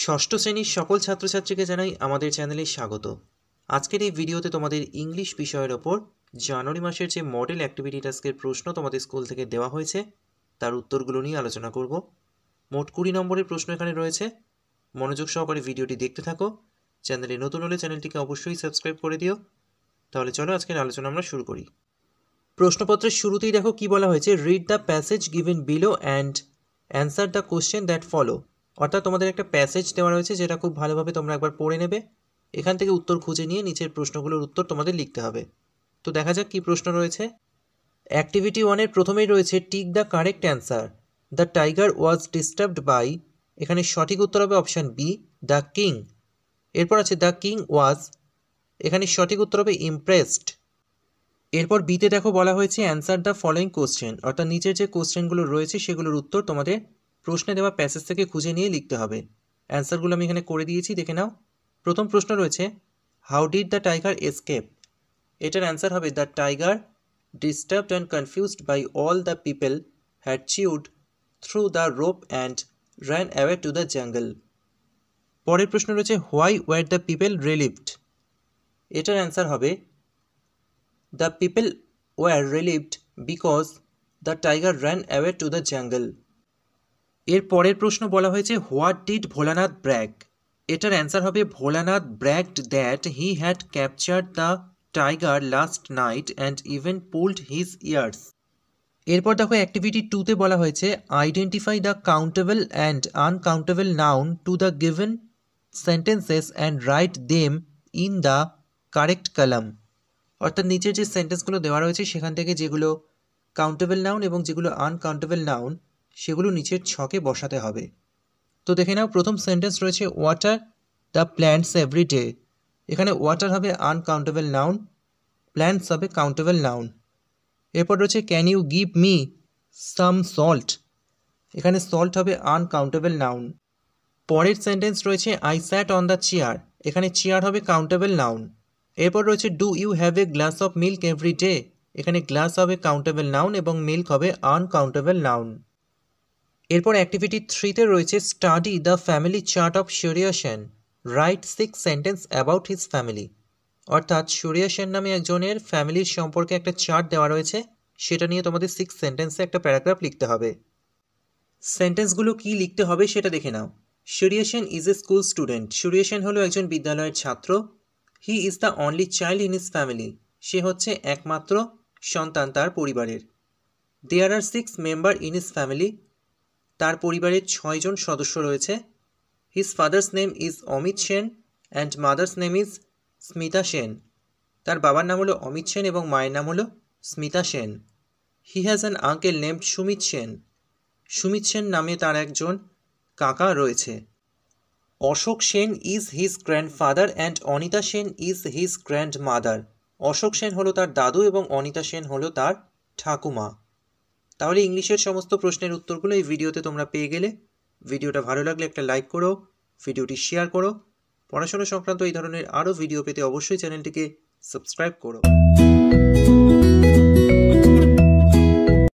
ষষ্ঠ শ্রেণীর সকল ছাত্রছাত্রীকে জানাই আমাদের চ্যানেলে স্বাগত। আজকের এই ভিডিওতে তোমাদের ইংলিশ বিষয়ের ওপর জানুয়ারি মাসের যে মডেল অ্যাক্টিভিটি টাস্কের প্রশ্ন তোমাদের স্কুল থেকে দেওয়া হয়েছে তার উত্তরগুলো নিয়ে আলোচনা করব। মোট 20 নম্বরের প্রশ্ন এখানে রয়েছে। মনোযোগ সহকারে ভিডিওটি দেখতে থাকো। চ্যানেলে নতুন হলে চ্যানেলটিকে অবশ্যই সাবস্ক্রাইব করে দিও। তাহলে চলো আজকের আলোচনা আমরা শুরু করি। প্রশ্নপত্রের শুরুতেই দেখো কি বলা হয়েছে, read the passage given below and answer the question that follow. অর্থাৎ তোমাদের একটা প্যাসেজ দেওয়া রয়েছে যেটা খুব ভালোভাবে তোমরা একবার পড়ে নেবে। এখান থেকে উত্তর খুঁজে নিয়ে নিচের প্রশ্নগুলোর উত্তর তোমাদের লিখতে হবে। তো দেখা যাক কি প্রশ্ন রয়েছে। অ্যাক্টিভিটি 1-এর প্রথমেই রয়েছে tick the correct answer. The tiger was disturbed by, এখানে সঠিক উত্তর হবে অপশান বি, দ্য কিং। এরপর আছে দ্য কিং ওয়াজ, এখানে সঠিক উত্তর হবে ইমপ্রেসড। এরপর বিতে দেখো বলা হয়েছে অ্যান্সার দ্য ফলোয়িং কোশ্চেন, অর্থাৎ নিচের যে কোশ্চেনগুলো রয়েছে সেগুলোর উত্তর তোমাদের প্রশ্নে দেওয়া প্যাসেজ থেকে খুঁজে নিয়ে লিখতে হবে। অ্যান্সারগুলো আমি এখানে করে দিয়েছি, দেখে নাও। প্রথম প্রশ্ন রয়েছে how did the tiger escape. এটার অ্যান্সার হবে the tiger disturbed and confused by all the people had chewed through the rope and ran away to the jungle. পরের প্রশ্ন রয়েছে why were the people relieved. এটার answer হবে the people were relieved because the tiger ran away to the jungle. এর পরের প্রশ্ন বলা হয়েছে হোয়াট ডিড ভোলানাথ ব্র্যাগ। এটার অ্যান্সার হবে Bholanath bragged that he had captured the tiger last night and even pulled his years. এরপর দেখো অ্যাক্টিভিটি 2-তে বলা হয়েছে identify the countable and uncountable noun to the given sentences and write them in the correct column. অর্থাৎ নিচের যে সেন্টেন্সগুলো দেওয়া রয়েছে সেখান থেকে যেগুলো কাউন্টেবল নাউন এবং যেগুলো আনকাউন্টেবল নাউন সেগুলো নিচের ছকে বসাতে হবে। তো দেখে নাও, প্রথম সেন্টেন্স রয়েছে water the plants every day. এখানে ওয়াটার হবে আনকাউন্টেবল নাউন, প্ল্যান্টস হবে কাউন্টেবল নাউন। এরপর রয়েছে can you give me some salt. এখানে সল্ট হবে আনকাউন্টেবল নাউন। পরের সেন্টেন্স রয়েছে I sat on the chair. এখানে চেয়ার হবে কাউন্টেবল নাউন। এরপর রয়েছে do you have a glass of milk every day. এখানে গ্লাস হবে কাউন্টেবল নাউন এবং মিল্ক হবে আনকাউন্টেবল নাউন। এরপর অ্যাক্টিভিটি 3-তে রয়েছে study the family chart of Surya Sen, right 6 sentence about his family. অর্থাৎ সূর্য সেন নামে একজনের ফ্যামিলির সম্পর্কে একটা চার্ট দেওয়া রয়েছে, সেটা নিয়ে তোমাদের 6 সেন্টেন্সে একটা প্যারাগ্রাফ লিখতে হবে। সেন্টেন্সগুলো কি লিখতে হবে সেটা দেখে নাও। Surya Sen is a school student. Surya Sen হলো একজন বিদ্যালয়ের ছাত্র। He is the only child in his family. সে হচ্ছে একমাত্র সন্তান তার পরিবারের। There are 6 member in his family. তার পরিবারের 6 জন সদস্য রয়েছে। His father's name is Amit Sen and mother's name is Smita Sen. তার বাবার নাম হলো অমিত সেন এবং মায়ের নাম হলো Smita Sen. He has an uncle named Sumit Sen. Sumit Sen নামে তার একজন কাকা রয়েছে। Ashok Sen is his grandfather and Anita Sen is his grandmother. Ashok Sen হলো তার দাদু এবং অনিতা সেন হলো তার ঠাকুমা। তাহলে ইংলিশের সমস্ত প্রশ্নের উত্তরগুলো এই ভিডিওতে তোমরা পেয়ে গেলে। ভিডিওটা ভালো লাগলে একটা লাইক করো, ভিডিওটি শেয়ার করো। পড়াশোনা সংক্রান্ত এই ধরনের আরও ভিডিও পেতে অবশ্যই চ্যানেলটিকে সাবস্ক্রাইব করো।